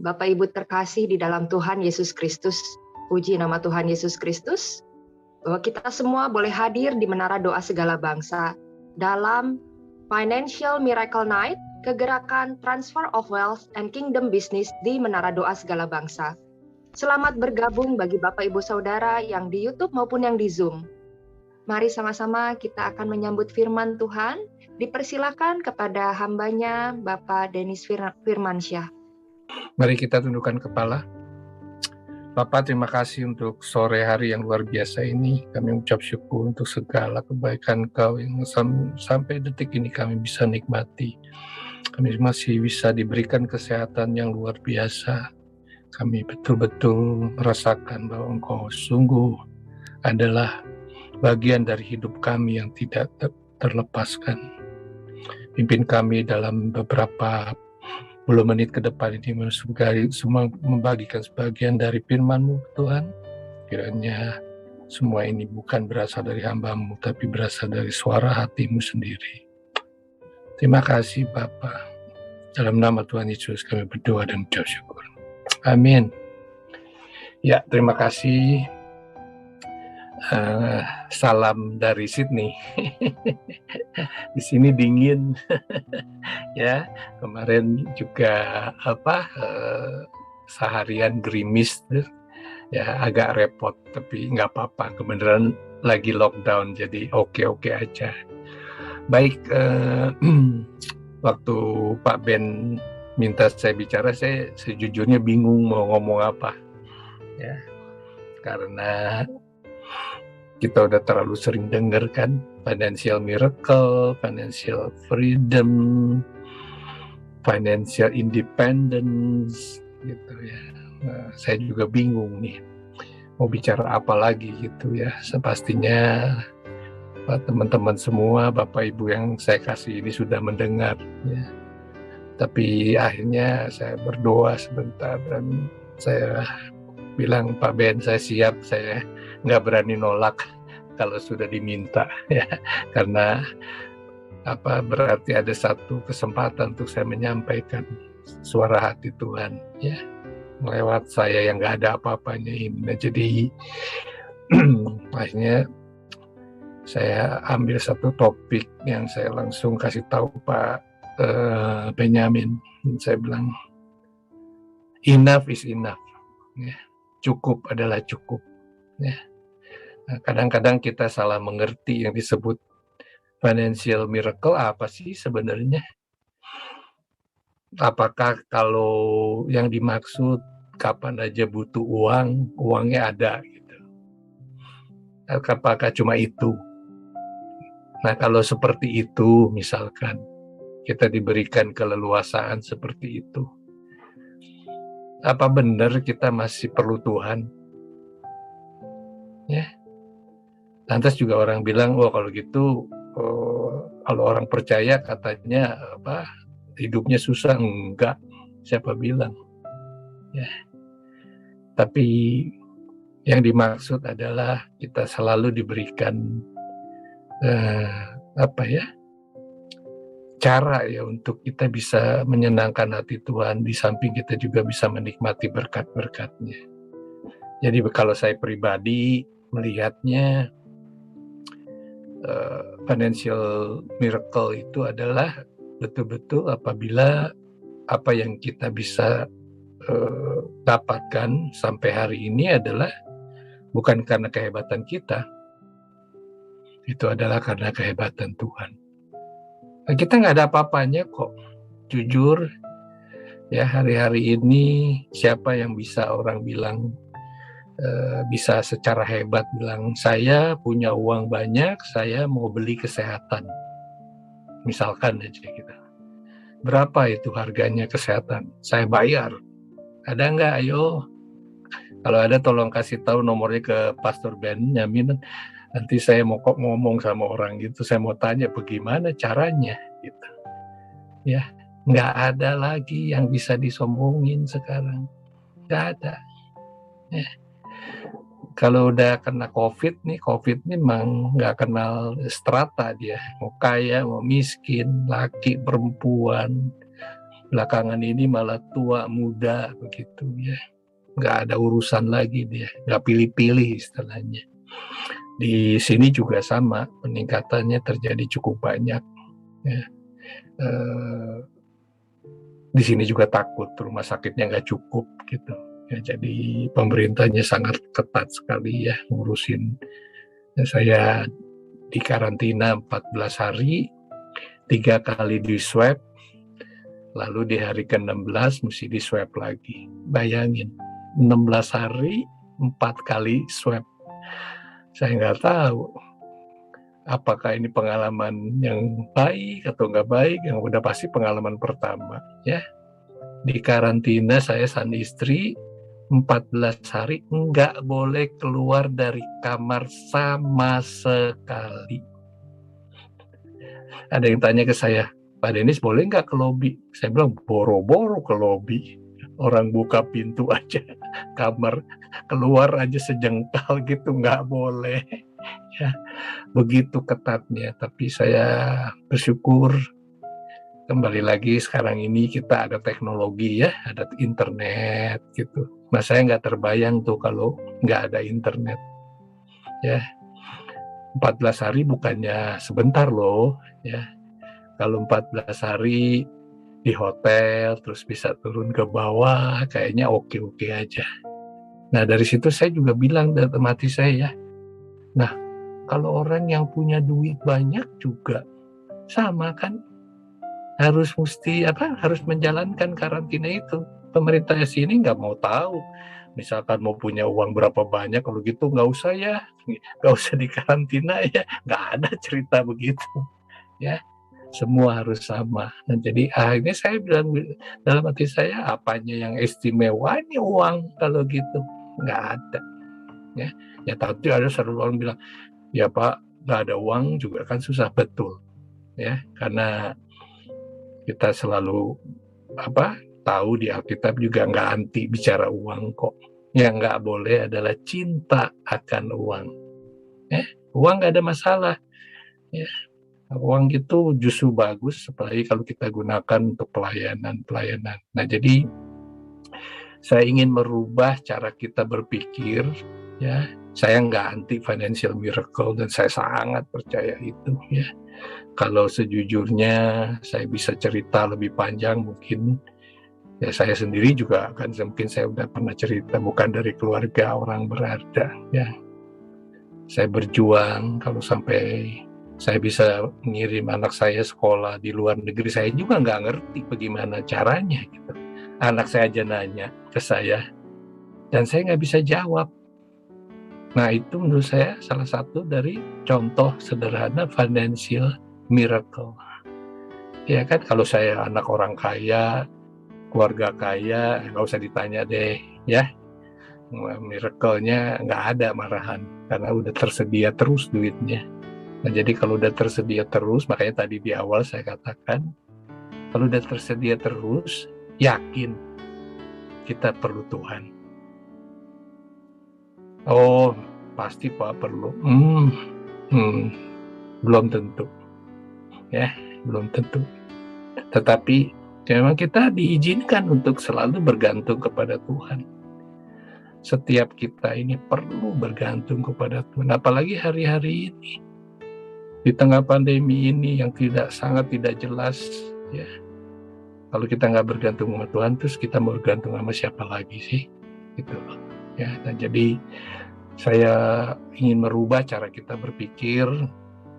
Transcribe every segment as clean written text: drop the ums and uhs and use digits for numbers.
Bapak Ibu terkasih di dalam Tuhan Yesus Kristus, puji nama Tuhan Yesus Kristus, bahwa kita semua boleh hadir di Menara Doa Segala Bangsa dalam Financial Miracle Night, kegerakan Transfer of Wealth and Kingdom Business di Menara Doa Segala Bangsa. Selamat bergabung bagi Bapak Ibu Saudara yang di YouTube maupun yang di Zoom. Mari sama-sama kita akan menyambut firman Tuhan. Dipersilakan kepada hambanya Bapak Denis Firmansyah. Mari kita tundukkan kepala. Bapak, terima kasih untuk sore hari yang luar biasa ini. Kami ucap syukur untuk segala kebaikan Kau yang sampai detik ini kami bisa nikmati. Kami masih bisa diberikan kesehatan yang luar biasa. Kami betul-betul merasakan bahwa Engkau sungguh adalah bagian dari hidup kami yang tidak terlepaskan. Pimpin kami dalam beberapa puluh menit ke depan ini semua membagikan sebagian dari firman-Mu, Tuhan. Kiranya semua ini bukan berasal dari hamba-Mu, tapi berasal dari suara hati-Mu sendiri. Terima kasih Bapa. Dalam nama Tuhan Yesus kami berdoa dan ucap syukur. Amin. Ya, terima kasih. Salam dari Sydney. Di sini dingin. Ya, kemarin juga seharian gerimis, ya agak repot, tapi nggak apa-apa, kebenaran lagi lockdown, jadi oke aja. Baik, waktu Pak Ben minta saya bicara, saya sejujurnya bingung mau ngomong apa, ya, karena kita udah terlalu sering dengar kan, financial miracle, financial freedom, financial independence, gitu ya. Nah, saya juga bingung nih, mau bicara apa lagi gitu ya. Sepastinya teman-teman semua, Bapak Ibu yang saya kasih ini sudah mendengar ya. Tapi akhirnya saya berdoa sebentar dan saya bilang, Pak Ben, saya siap, saya nggak berani nolak kalau sudah diminta ya, karena berarti ada satu kesempatan untuk saya menyampaikan suara hati Tuhan ya, lewat saya yang nggak ada apa-apanya ini. Nah, jadi akhirnya saya ambil satu topik yang saya langsung kasih tahu Pak Benyamin. Saya bilang, enough is enough ya. Cukup adalah cukup ya. Nah, kadang-kadang kita salah mengerti yang disebut financial miracle apa sih sebenarnya. Apakah kalau yang dimaksud kapan aja butuh uang, uangnya ada gitu. Apakah cuma itu? Nah, kalau seperti itu misalkan kita diberikan keleluasaan seperti itu, apa benar kita masih perlu Tuhan? Ya. Lantas juga orang bilang, kalau gitu, kalau orang percaya katanya hidupnya susah. Enggak, siapa bilang? Ya. Tapi yang dimaksud adalah kita selalu diberikan cara ya untuk kita bisa menyenangkan hati Tuhan, di samping kita juga bisa menikmati berkat-berkat-Nya. Jadi kalau saya pribadi melihatnya, financial miracle itu adalah betul-betul apabila apa yang kita bisa dapatkan sampai hari ini adalah bukan karena kehebatan kita, itu adalah karena kehebatan Tuhan. Nah, kita nggak ada apa-apanya kok, jujur ya. Hari-hari ini siapa yang bisa orang bilang bisa secara hebat bilang, saya punya uang banyak, saya mau beli kesehatan, misalkan aja gitu. Berapa itu harganya kesehatan? Saya bayar. Ada nggak? Ayo, kalau ada tolong kasih tahu nomornya ke Pastor Benyamin. Nanti saya mau ngomong sama orang gitu, saya mau tanya bagaimana caranya gitu. Ya, nggak ada lagi yang bisa disombongin sekarang, nggak ada. Ya. Kalau udah kena COVID nih memang nggak kenal strata dia, mau kaya, mau miskin, laki, perempuan, belakangan ini malah tua muda begitu ya, nggak ada urusan lagi dia, nggak pilih-pilih istilahnya. Di sini juga sama, peningkatannya terjadi cukup banyak ya. Di sini juga takut rumah sakitnya nggak cukup gitu ya, jadi pemerintahnya sangat ketat sekali ya ngurusin. Saya di karantina 14 hari, 3 kali di swab, lalu di hari ke-16 mesti di swab lagi. Bayangin, 16 hari 4 kali swab. Saya nggak tahu apakah ini pengalaman yang baik atau nggak baik. Yang udah pasti pengalaman pertama ya. Di karantina saya sang istri 14 hari nggak boleh keluar dari kamar sama sekali. Ada yang tanya ke saya, Pak Denis boleh nggak ke lobi? Saya bilang boro-boro ke lobi. Orang buka pintu aja kamar, keluar aja sejengkal gitu nggak boleh. Ya, begitu ketatnya. Tapi saya bersyukur kembali lagi sekarang ini kita ada teknologi ya, ada internet gitu. Nah saya nggak terbayang tuh kalau nggak ada internet. Ya, 14 hari bukannya sebentar loh ya. Kalau 14 hari di hotel terus bisa turun ke bawah kayaknya oke-oke aja. Nah dari situ saya juga bilang dalam hati saya ya, nah kalau orang yang punya duit banyak juga sama kan, harus menjalankan karantina itu. Pemerintah sini nggak mau tahu. Misalkan mau punya uang berapa banyak, kalau gitu nggak usah ya, nggak usah dikarantina ya, nggak ada cerita begitu. Ya, semua harus sama. Dan jadi akhirnya saya bilang dalam hati saya, apanya yang istimewa ini uang kalau gitu, nggak ada. Ya tapi ada selalu orang bilang, ya Pak, nggak ada uang juga kan susah, betul. Ya, karena kita selalu tahu di Alkitab juga nggak anti bicara uang kok. Yang nggak boleh adalah cinta akan uang. Uang nggak ada masalah. Ya, uang itu justru bagus, apalagi kalau kita gunakan untuk pelayanan. Nah jadi saya ingin merubah cara kita berpikir. Ya, saya nggak anti financial miracle dan saya sangat percaya itu. Ya. Kalau sejujurnya saya bisa cerita lebih panjang mungkin, ya saya sendiri juga kan mungkin saya udah pernah cerita, bukan dari keluarga orang berada ya. Saya berjuang kalau sampai saya bisa mengirim anak saya sekolah di luar negeri, saya juga nggak ngerti bagaimana caranya gitu. Anak saya aja nanya ke saya dan saya nggak bisa jawab. Nah itu menurut saya salah satu dari contoh sederhana financial miracle. Ya kan, kalau saya anak orang kaya, keluarga kaya, nggak usah ditanya deh ya, miracle-nya nggak ada malahan, karena udah tersedia terus duitnya. Nah jadi kalau udah tersedia terus, makanya tadi di awal saya katakan, kalau udah tersedia terus, yakin kita perlu Tuhan. Oh pasti Pak perlu, belum tentu ya, belum tentu. Tetapi memang kita diizinkan untuk selalu bergantung kepada Tuhan. Setiap kita ini perlu bergantung kepada Tuhan, apalagi hari-hari ini di tengah pandemi ini yang sangat tidak jelas ya. Kalau kita nggak bergantung sama Tuhan, terus kita mau bergantung sama siapa lagi sih? Gitu loh. Ya, nah jadi saya ingin merubah cara kita berpikir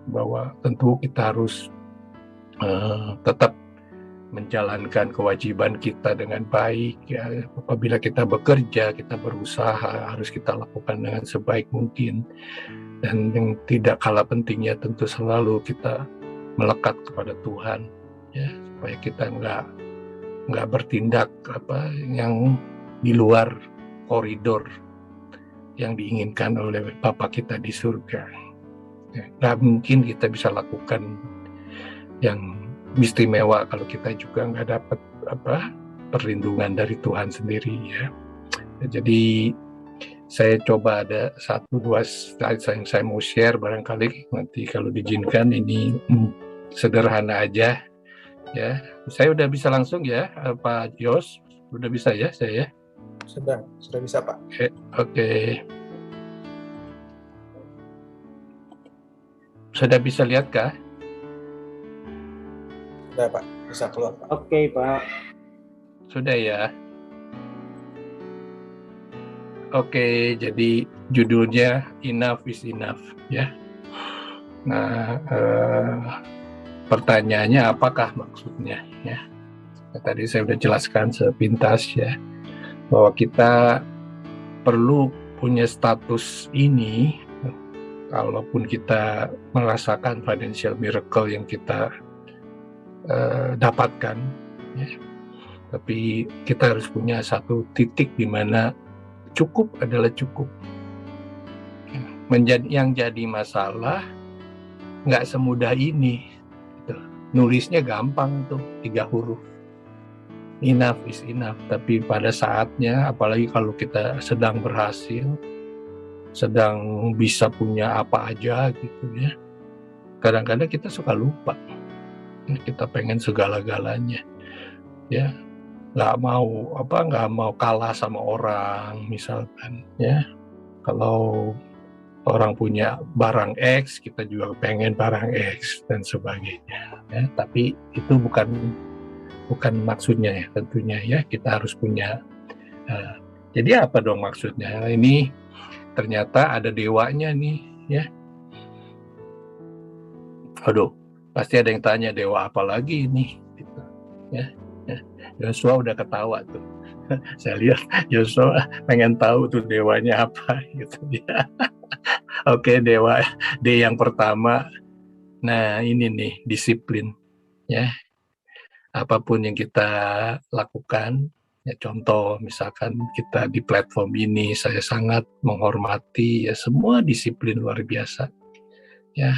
bahwa tentu kita harus tetap menjalankan kewajiban kita dengan baik ya. Apabila kita bekerja, kita berusaha, harus kita lakukan dengan sebaik mungkin. Dan yang tidak kalah pentingnya tentu selalu kita melekat kepada Tuhan ya, supaya kita nggak bertindak yang di luar koridor yang diinginkan oleh Bapa kita di surga. Ya, nggak mungkin kita bisa lakukan yang istimewa kalau kita juga nggak dapat perlindungan dari Tuhan sendiri ya. Jadi saya coba ada 1-2 slide yang saya mau share, barangkali nanti kalau diizinkan, ini sederhana aja ya. Saya udah bisa langsung ya, Pak Yos? Udah bisa ya saya? Sudah bisa Pak. Oke. Sudah bisa lihat kah? Sudah Pak, bisa keluar Pak. Oke Pak. Sudah ya. Oke, jadi judulnya Enough is Enough ya. Nah, pertanyaannya apakah maksudnya ya? Nah, tadi saya sudah jelaskan sepintas ya, bahwa kita perlu punya status ini kalaupun kita merasakan financial miracle yang kita dapatkan ya. Tapi kita harus punya satu titik di mana cukup adalah cukup. Yang jadi masalah nggak semudah ini. Nulisnya gampang tuh 3 huruf. Enough is enough. Tapi pada saatnya, apalagi kalau kita sedang berhasil, sedang bisa punya apa aja gitu ya, kadang-kadang kita suka lupa. Kita pengen segala-galanya. Ya, nggak mau kalah sama orang misalkan ya. Kalau orang punya barang X, kita juga pengen barang X dan sebagainya ya. Tapi itu bukan maksudnya ya, tentunya ya. Kita harus punya jadi apa dong maksudnya? Ini ternyata ada dewanya nih ya. Aduh, pasti ada yang tanya, dewa apa lagi ini gitu ya. Yosua udah ketawa tuh. Saya lihat Yosua pengen tahu tuh dewanya apa gitu ya. Oke, dewa D yang pertama. Nah, ini nih disiplin ya. Apapun yang kita lakukan, ya contoh misalkan kita di platform ini, saya sangat menghormati ya semua disiplin luar biasa. Ya.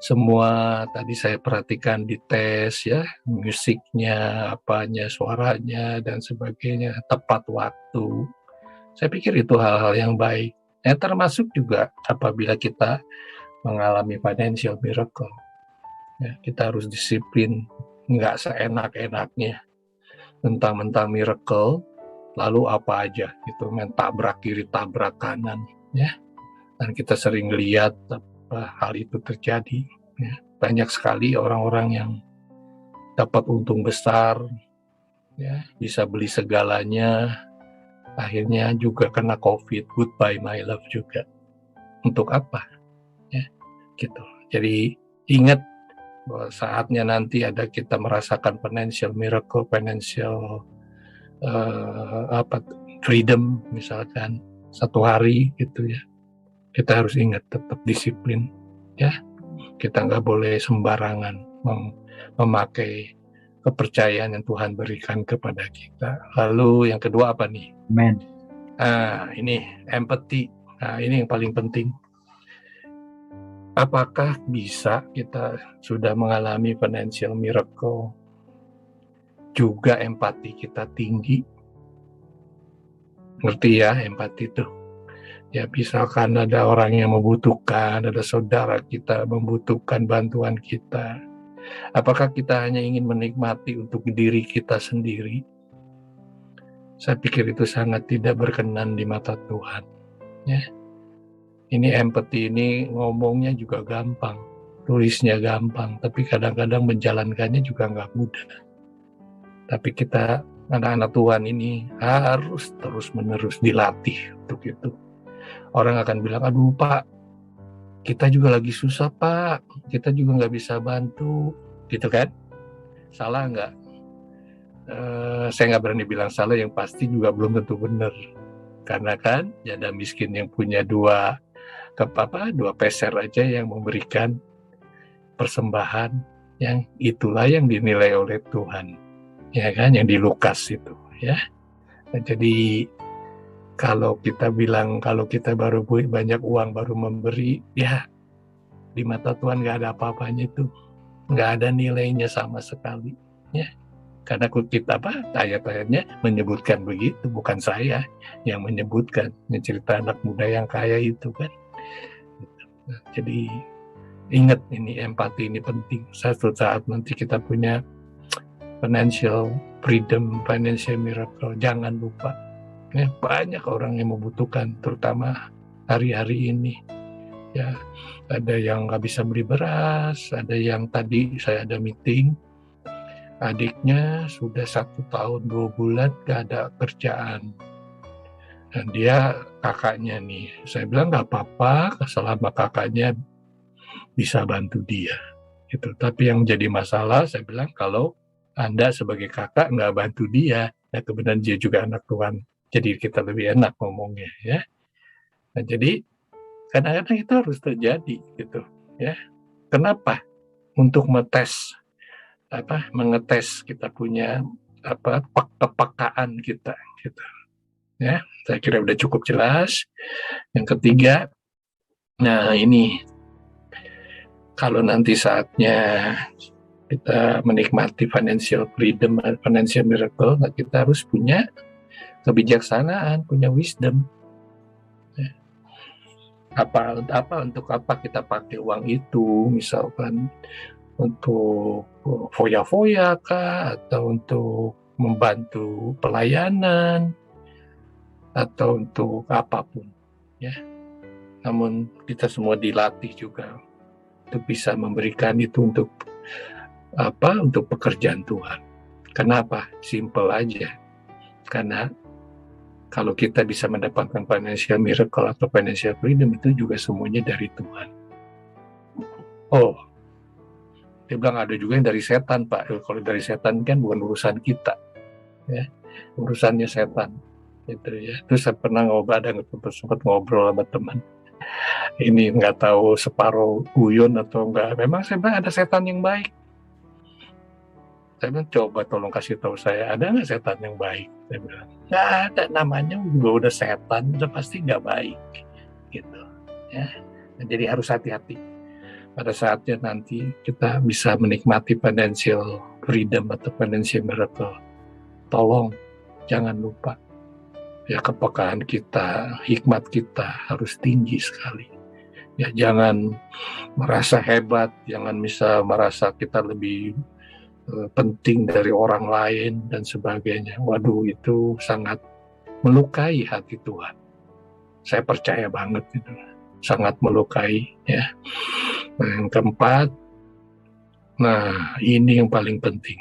Semua tadi saya perhatikan di tes ya, musiknya, apanya, suaranya dan sebagainya, tepat waktu. Saya pikir itu hal-hal yang baik. Termasuk juga apabila kita mengalami financial miracle. Ya, kita harus disiplin, nggak seenak-enaknya. Mentang-mentang miracle, lalu apa aja gitu, main tabrak kiri, tabrak kanan. Ya. Dan kita sering lihat hal itu terjadi ya. Banyak sekali orang-orang yang dapat untung besar ya, bisa beli segalanya, akhirnya juga kena COVID, goodbye my love juga. Untuk apa ya gitu. Jadi ingat bahwa saatnya nanti ada kita merasakan financial miracle, financial freedom misalkan satu hari gitu ya. Kita harus ingat tetap disiplin ya. Kita nggak boleh sembarangan memakai kepercayaan yang Tuhan berikan kepada kita. Lalu yang kedua apa nih? Amen. Ini empathy. Ini yang paling penting. Apakah bisa kita sudah mengalami financial miracle juga empati kita tinggi? Ngerti ya empati itu? Ya misalkan ada orang yang membutuhkan, ada saudara kita membutuhkan bantuan kita. Apakah kita hanya ingin menikmati untuk diri kita sendiri? Saya pikir itu sangat tidak berkenan di mata Tuhan. Ya. Ini empati ini ngomongnya juga gampang, tulisnya gampang, tapi kadang-kadang menjalankannya juga nggak mudah. Tapi kita anak-anak Tuhan ini harus terus-menerus dilatih untuk itu. Orang akan bilang, aduh Pak, kita juga lagi susah Pak, kita juga nggak bisa bantu, gitu kan? Salah nggak? Saya nggak berani bilang salah, yang pasti juga belum tentu benar. Karena kan janda miskin yang punya dua peser aja yang memberikan persembahan, yang itulah yang dinilai oleh Tuhan, ya kan? Yang di Lukas itu, ya. Nah, jadi kalau kita bilang kalau kita baru banyak uang baru memberi, ya di mata Tuhan nggak ada apa-apanya itu, nggak ada nilainya sama sekali, ya. Karena kita ayat-ayatnya menyebutkan begitu, bukan saya yang menyebutkan. Ini cerita anak muda yang kaya itu kan. Nah, jadi ingat ini empati ini penting. Satu saat nanti kita punya financial freedom, financial miracle. Jangan lupa, ya, banyak orang yang membutuhkan, terutama hari-hari ini. Ya, ada yang nggak bisa beli beras, ada yang tadi saya ada meeting, adiknya sudah 1 tahun 2 bulan gak ada kerjaan. Dan dia kakaknya nih, saya bilang nggak apa-apa selama kakaknya bisa bantu dia. Gitu. Tapi yang jadi masalah, saya bilang kalau Anda sebagai kakak nggak bantu dia, ya kemudian dia juga anak Tuhan. Jadi kita lebih enak ngomongnya, ya. Nah, jadi kadang-kadang itu harus terjadi, gitu, ya. Kenapa? Untuk mengetes kita punya kepekaan kita, gitu. Ya, saya kira udah cukup jelas. Yang ketiga, nah ini kalau nanti saatnya kita menikmati financial freedom, financial miracle, nah kita harus punya kebijaksanaan, punya wisdom. Ya. Untuk apa kita pakai uang itu? Misalkan untuk foya-foya kah, atau untuk membantu pelayanan, atau untuk apapun, ya. Namun kita semua dilatih juga untuk bisa memberikan itu untuk pekerjaan Tuhan. Kenapa? Simple aja. Karena kalau kita bisa mendapatkan financial miracle atau financial freedom, itu juga semuanya dari Tuhan. Oh, dia bilang ada juga yang dari setan, Pak. Kalau dari setan kan bukan urusan kita, ya, urusannya setan. Gitu ya. Terus saya pernah sempat ngobrol sama teman. Ini nggak tahu separuh guyon atau enggak. Memang saya bilang ada setan yang baik. Saya bilang coba tolong kasih tahu saya, ada nggak setan yang baik? Saya bilang nggak ada, namanya juga udah setan, udah pasti nggak baik, gitu. Ya. Nah, jadi harus hati-hati. Pada saatnya nanti kita bisa menikmati financial freedom atau financial miracle. Tolong jangan lupa. Ya, kepekaan kita, hikmat kita harus tinggi sekali. Ya, jangan merasa hebat, jangan bisa merasa kita lebih penting dari orang lain dan sebagainya. Waduh, itu sangat melukai hati Tuhan. Saya percaya banget itu, sangat melukai, ya. Nah, yang keempat, nah ini yang paling penting,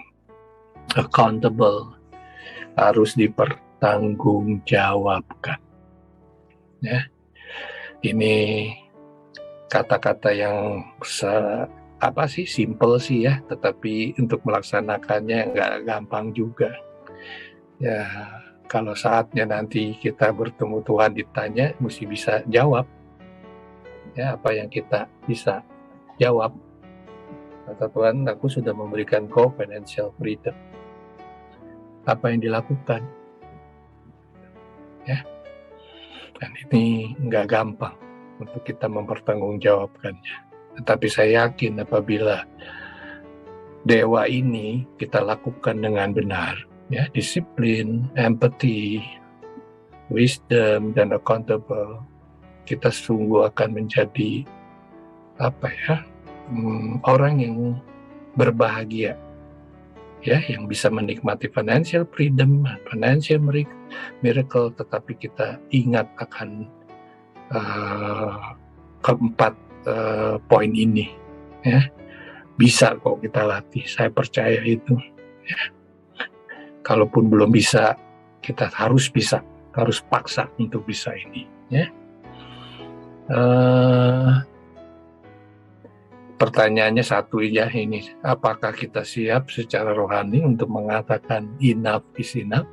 accountable, harus dipertanggungjawabkan. Ya, ini kata-kata yang simple sih ya, tetapi untuk melaksanakannya nggak gampang juga. Ya, kalau saatnya nanti kita bertemu Tuhan ditanya, mesti bisa jawab. Ya, apa yang kita bisa jawab. Kata Tuhan, aku sudah memberikan kau financial freedom. Apa yang dilakukan? Ya, dan ini nggak gampang untuk kita mempertanggungjawabkannya. Tetapi saya yakin apabila dewa ini kita lakukan dengan benar, ya, disiplin, empathy, wisdom, dan accountable, kita sungguh akan menjadi orang yang berbahagia, ya, yang bisa menikmati financial freedom, financial miracle, tetapi kita ingat akan keempat poin ini, ya. Bisa kok kita latih, saya percaya itu, ya. Kalaupun belum bisa, kita harus bisa, harus paksa untuk bisa ini, ya. Pertanyaannya satu ya, ini, apakah kita siap secara rohani untuk mengatakan enough is enough?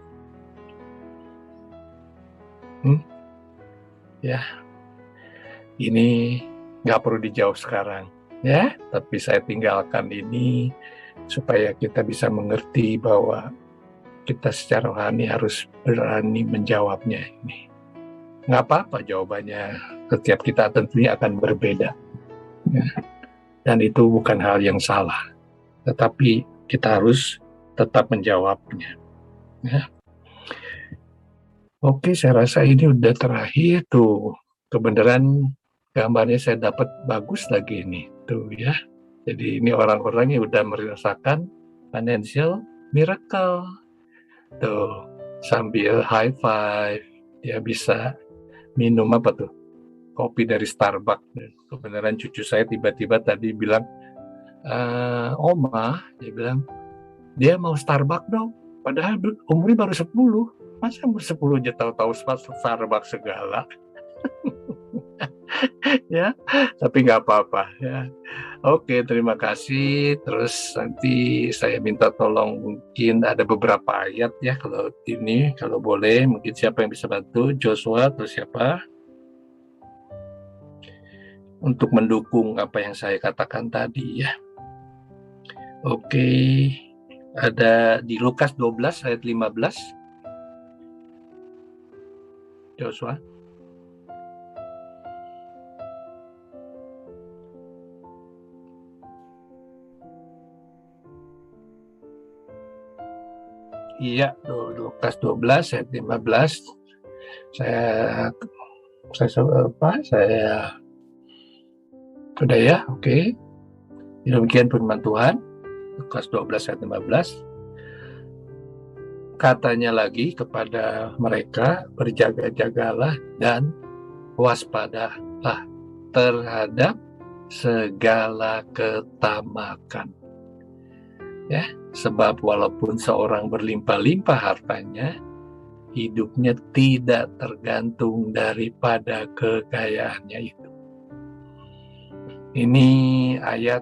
Ya, ini nggak perlu dijawab sekarang, ya, tapi saya tinggalkan ini supaya kita bisa mengerti bahwa kita secara rohani harus berani menjawabnya ini. Nggak apa-apa jawabannya, setiap kita tentunya akan berbeda, ya. Dan itu bukan hal yang salah, tetapi kita harus tetap menjawabnya, ya. Oke, saya rasa ini udah terakhir tuh. Kebenaran gambarnya saya dapat bagus lagi ini tuh, ya. Jadi ini orang-orang yang udah merasakan financial miracle. Tuh, sambil high five, dia bisa minum apa tuh? Kopi dari Starbucks. Kebenaran cucu saya tiba-tiba tadi bilang, Oma, dia bilang, dia mau Starbucks dong. Padahal umurnya baru 10. Masa umur 10 aja tahu-tahu Starbucks segala. Ya, tapi nggak apa-apa ya. Oke, terima kasih. Terus nanti saya minta tolong, mungkin ada beberapa ayat ya kalau ini, kalau boleh, mungkin siapa yang bisa bantu, Joshua atau siapa, untuk mendukung apa yang saya katakan tadi ya. Oke, ada di Lukas 12 ayat 15. Joshua. Iya, Lukas 12 ayat 15. Saya udah ya, oke. Demikian firman Tuhan, Lukas 12 ayat 15. Katanya lagi kepada mereka, berjaga-jagalah dan waspadalah terhadap segala ketamakan. Ya, sebab walaupun seorang berlimpah-limpah hartanya, hidupnya tidak tergantung daripada kekayaannya itu. Ini ayat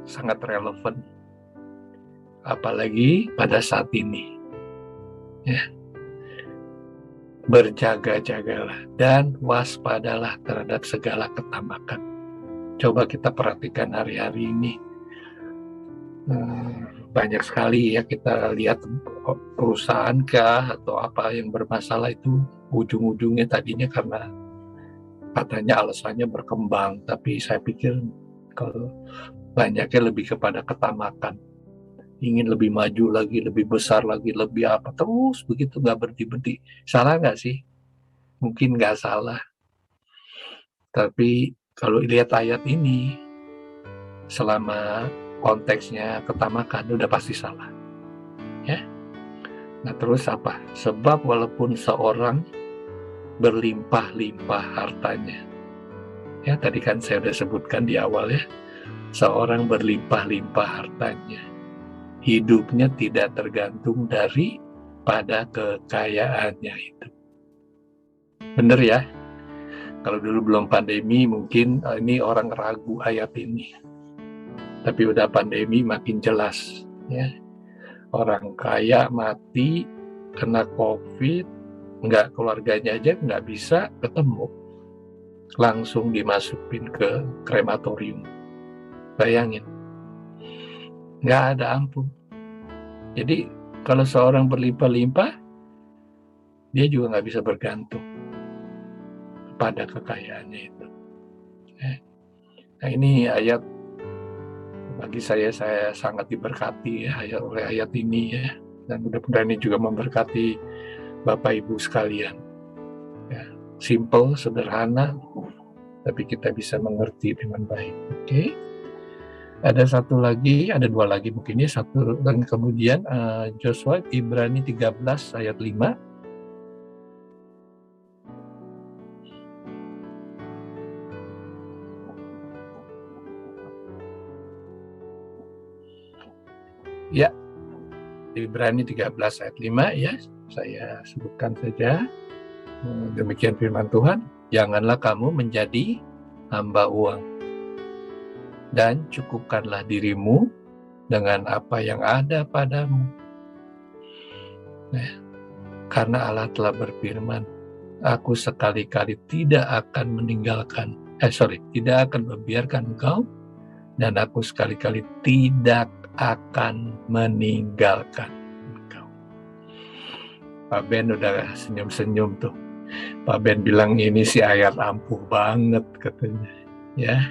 sangat relevan, apalagi pada saat ini. Ya. Berjaga-jagalah dan waspadalah terhadap segala ketamakan. Coba kita perhatikan hari-hari ini. Banyak sekali ya kita lihat perusahaan kah atau apa yang bermasalah itu ujung-ujungnya tadinya karena katanya alasannya berkembang, tapi saya pikir kalau banyaknya lebih kepada ketamakan, ingin lebih maju lagi, lebih besar lagi, lebih apa, terus begitu nggak berhenti-berhenti. Salah nggak sih? Mungkin nggak salah, tapi kalau lihat ayat ini, selama konteksnya ketamakan udah pasti salah ya. Nah terus apa? Sebab walaupun seorang berlimpah-limpah hartanya, ya tadi kan saya udah sebutkan di awal ya, seorang berlimpah-limpah hartanya, hidupnya tidak tergantung daripada kekayaannya itu. Bener ya? Kalau dulu belum pandemi mungkin ini orang ragu ayat ini, tapi udah pandemi makin jelas ya. Orang kaya mati kena COVID, keluarganya aja nggak bisa ketemu, langsung dimasukin ke krematorium. Bayangin, nggak ada ampun. Jadi kalau seorang berlimpah-limpah, dia juga nggak bisa bergantung pada kekayaannya itu. Nah ini ayat bagi saya sangat diberkati ya oleh ayat ini ya, dan mudah-mudahan ini juga memberkati Bapak Ibu sekalian. Ya, simple, sederhana, tapi kita bisa mengerti dengan baik. Oke. Ada dua lagi mungkin ya, satu dan kemudian Joshua Ibrani 13 ayat 5. Ya, Ibrani 13 ayat 5 ya, saya sebutkan saja. Demikian firman Tuhan, janganlah kamu menjadi hamba uang, dan cukupkanlah dirimu dengan apa yang ada padamu. Nah, karena Allah telah berfirman, aku sekali-kali tidak akan membiarkan engkau, dan aku sekali-kali tidak akan meninggalkan engkau. Pak Ben udah senyum-senyum tuh. Pak Ben bilang ini sih ayat ampuh banget katanya. Ya,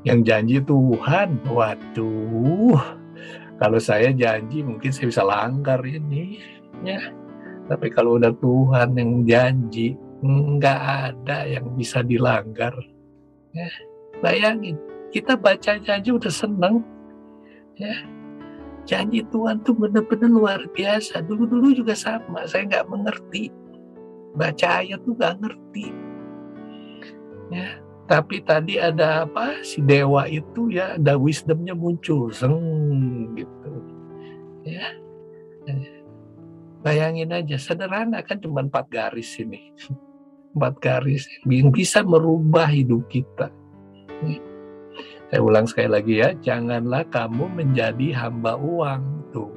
yang janji Tuhan. Waduh, kalau saya janji mungkin saya bisa langgar ini. Ya, tapi kalau udah Tuhan yang janji, nggak ada yang bisa dilanggar. Ya, bayangin, kita baca janji udah seneng. Ya, Janji Tuhan tuh benar-benar luar biasa. Dulu-dulu juga sama, saya nggak mengerti. Baca ayat tuh nggak ngerti. Ya, tapi tadi ada apa? Si dewa itu ya, ada wisdomnya muncul, gitu. Ya, bayangin aja, sederhana kan, cuma 4 garis ini. 4 garis yang bisa merubah hidup kita. Saya ulang sekali lagi ya, janganlah kamu menjadi hamba uang. Tuh,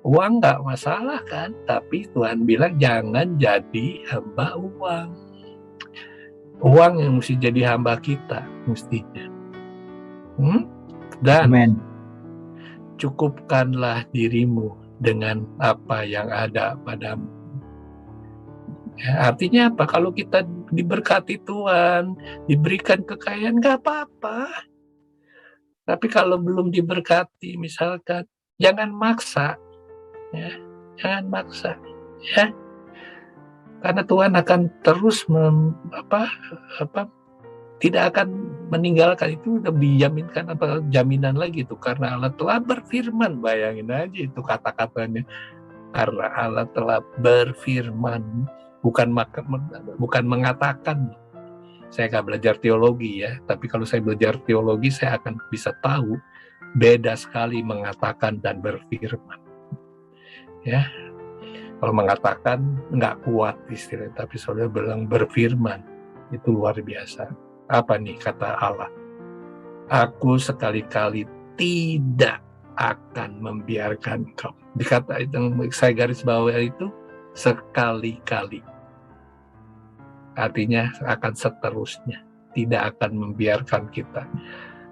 uang nggak masalah kan, tapi Tuhan bilang jangan jadi hamba uang. Uang yang mesti jadi hamba kita mestinya. Dan Amen. Cukupkanlah dirimu dengan apa yang ada padamu. Ya, artinya apa? Kalau kita diberkati Tuhan, diberikan kekayaan, nggak apa-apa. Tapi kalau belum diberkati, misalkan, jangan maksa, ya, jangan maksa, ya. Karena Tuhan akan terus tidak akan meninggalkan, itu udah dijaminkan, jaminan lagi itu, karena Allah telah berfirman. Bayangin aja itu kata-katanya, karena Allah telah berfirman. Bukan mengatakan. Saya nggak belajar teologi ya, tapi kalau saya belajar teologi saya akan bisa tahu beda sekali mengatakan dan berfirman. Ya, kalau mengatakan nggak kuat istilahnya, tapi saudara bilang berfirman, itu luar biasa. Apa nih kata Allah? Aku sekali-kali tidak akan membiarkan kau. Dikata itu, saya garis bawah itu, sekali-kali. Artinya akan seterusnya, tidak akan membiarkan kita.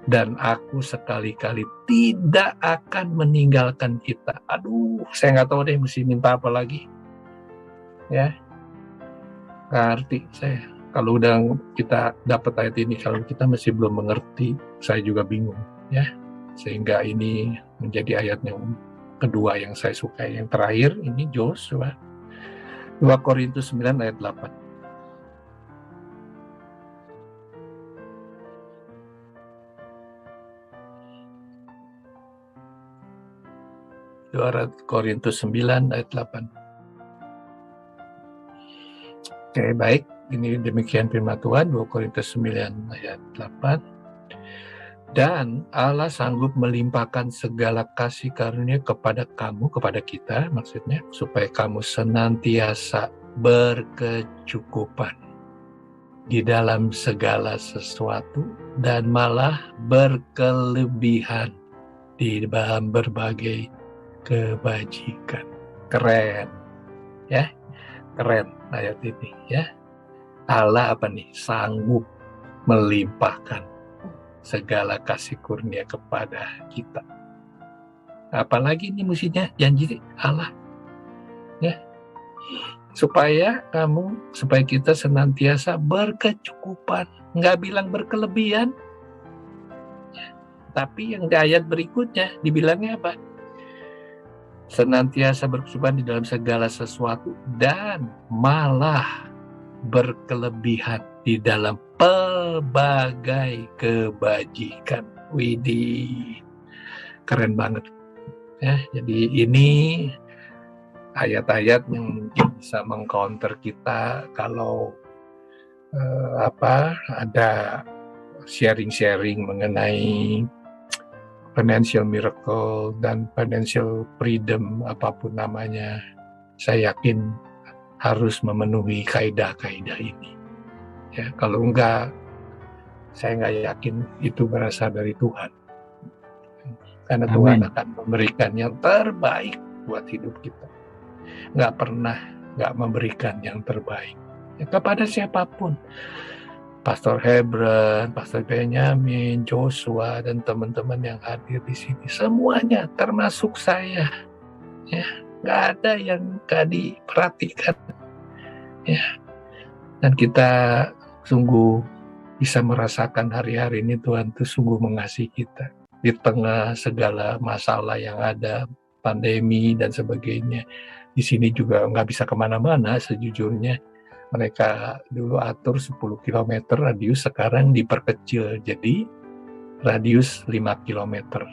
Dan aku sekali-kali tidak akan meninggalkan kita. Aduh, saya nggak tahu deh mesti minta apa lagi. Ya, nggak ngerti saya. Kalau udah kita dapat ayat ini, kalau kita masih belum mengerti, saya juga bingung. Ya, sehingga ini menjadi ayat yang kedua yang saya suka. Yang terakhir ini Yosua 2 Korintus 9 ayat 8. 2 Korintus 9 ayat 8. Oke, baik. Ini demikian firman Tuhan, 2 Korintus 9 ayat 8. Dan Allah sanggup melimpahkan segala kasih karunia kepada kamu, kepada kita maksudnya, supaya kamu senantiasa berkecukupan di dalam segala sesuatu dan malah berkelebihan di dalam berbagai kebajikan. Keren, ya, keren ayat ini, ya. Allah apa nih? Sanggup melimpahkan segala kasih kurnia kepada kita. Apalagi ini mestinya janji Allah, ya, supaya kita senantiasa berkecukupan. Nggak bilang berkelebihan, ya, tapi yang di ayat berikutnya dibilangnya apa? Senantiasa berkecukupan di dalam segala sesuatu dan malah berkelebihan di dalam pelbagai kebajikan. Widih, keren banget ya. Jadi ini ayat-ayat yang mungkin bisa mengcounter kita kalau ada sharing-sharing mengenai financial miracle dan financial freedom, apapun namanya. Saya yakin harus memenuhi kaidah-kaidah ini. Ya, kalau enggak, saya enggak yakin itu berasal dari Tuhan. Karena Amen. Tuhan akan memberikan yang terbaik buat hidup kita. Enggak pernah enggak memberikan yang terbaik ya, kepada siapapun. Pastor Hebron, Pastor Benjamin, Joshua, dan teman-teman yang hadir di sini, semuanya termasuk saya, ya, nggak ada yang nggak diperhatikan, ya. Dan kita sungguh bisa merasakan hari-hari ini Tuhan tuh sungguh mengasihi kita di tengah segala masalah yang ada, pandemi dan sebagainya. Di sini juga nggak bisa kemana-mana sejujurnya. Mereka dulu atur 10 km radius, sekarang diperkecil jadi radius 5 km.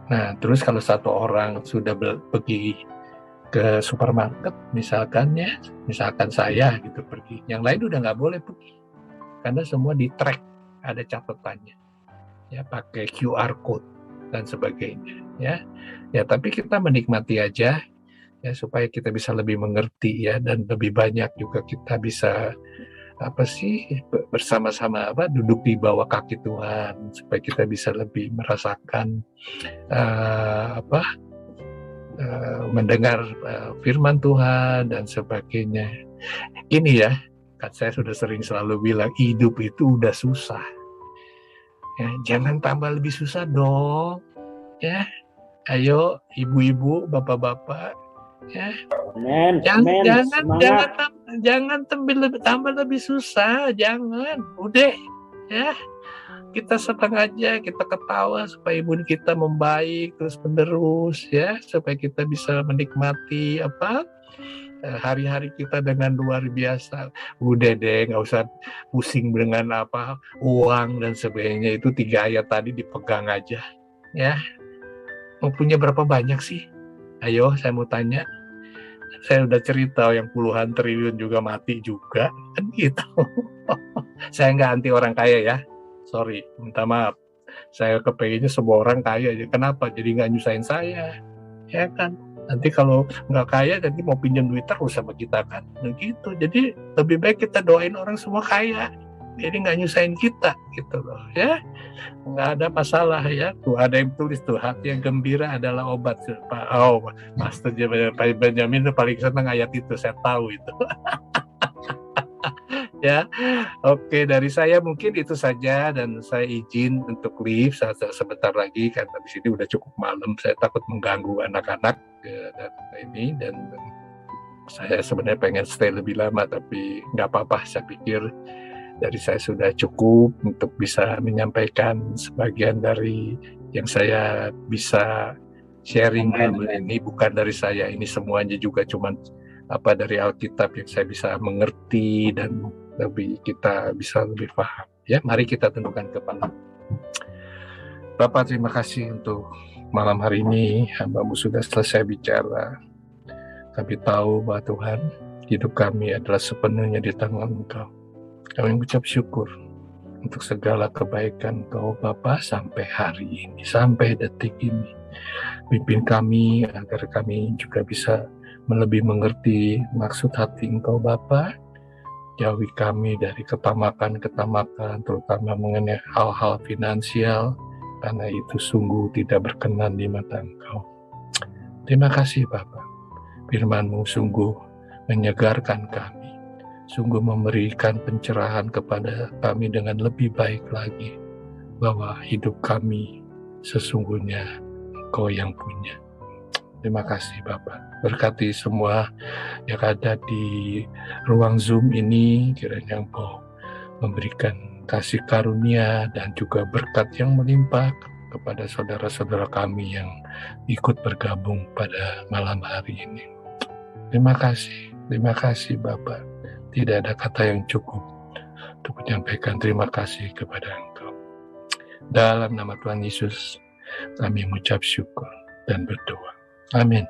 Nah, terus kalau satu orang sudah pergi ke supermarket, misalkan saya gitu pergi, yang lain udah nggak boleh pergi, karena semua di track, ada catatannya, ya pakai QR code dan sebagainya, ya tapi kita menikmati aja, ya supaya kita bisa lebih mengerti ya, dan lebih banyak juga kita bisa bersama-sama duduk di bawah kaki Tuhan, supaya kita bisa lebih merasakan mendengar firman Tuhan dan sebagainya. Ini ya, kan saya sudah selalu bilang hidup itu udah susah, ya jangan tambah lebih susah dong, ya ayo ibu-ibu, bapak-bapak, ya jangan tambah lebih susah, jangan, udah ya, kita senang aja, kita ketawa supaya imun kita membaik terus menerus, ya supaya kita bisa menikmati hari-hari kita dengan luar biasa. Udah deh, nggak usah pusing dengan uang dan sebagainya, itu 3 ayat tadi dipegang aja, ya. Mau punya berapa banyak sih? Ayo, saya mau tanya. Saya udah cerita yang puluhan triliun juga mati juga, kan gitu. Saya nggak anti orang kaya ya, sorry, minta maaf. Saya kepengennya semua orang kaya aja. Kenapa? Jadi nggak nyusahin saya, ya kan? Nanti kalau nggak kaya, nanti mau pinjam duit terus sama kita kan, gitu. Jadi lebih baik kita doain orang semua kaya, jadi nggak nyusahin kita, gitu loh, ya. Nggak ada masalah ya. Tuh ada yang tulis tuh, hati yang gembira adalah obat. Pastor Benjamin itu paling senang ayat itu, saya tahu itu. Ya, oke, dari saya mungkin itu saja, dan saya izin untuk leave sebentar lagi karena di sini udah cukup malam. Saya takut mengganggu anak-anak dan saya sebenarnya pengen stay lebih lama, tapi nggak apa-apa. Saya pikir dari saya sudah cukup untuk bisa menyampaikan sebagian dari yang saya bisa sharing ini. Bukan dari saya, ini semuanya juga cuman dari Alkitab yang saya bisa mengerti dan kita bisa lebih paham. Ya, mari kita tundukkan kepala. Bapak, terima kasih untuk malam hari ini. Hamba-Mu sudah selesai bicara. Kami tahu bahwa Tuhan, hidup kami adalah sepenuhnya di tangan Engkau. Kami mengucap syukur untuk segala kebaikan Engkau Bapa sampai hari ini, sampai detik ini. Pimpin kami agar kami juga bisa lebih mengerti maksud hati Engkau Bapa. Jauhi kami dari ketamakan, terutama mengenai hal-hal finansial, karena itu sungguh tidak berkenan di mata Engkau. Terima kasih Bapa. Firman-Mu sungguh menyegarkan kami, sungguh memberikan pencerahan kepada kami dengan lebih baik lagi, bahwa hidup kami sesungguhnya Engkau yang punya. Terima kasih Bapak. Berkati semua yang ada di ruang Zoom ini, kiranya Engkau memberikan kasih karunia dan juga berkat yang melimpah kepada saudara-saudara kami yang ikut bergabung pada malam hari ini. Terima kasih Bapak. Tidak ada kata yang cukup untuk menyampaikan terima kasih kepada Engkau. Dalam nama Tuhan Yesus, kami mengucap syukur dan berdoa. Amin.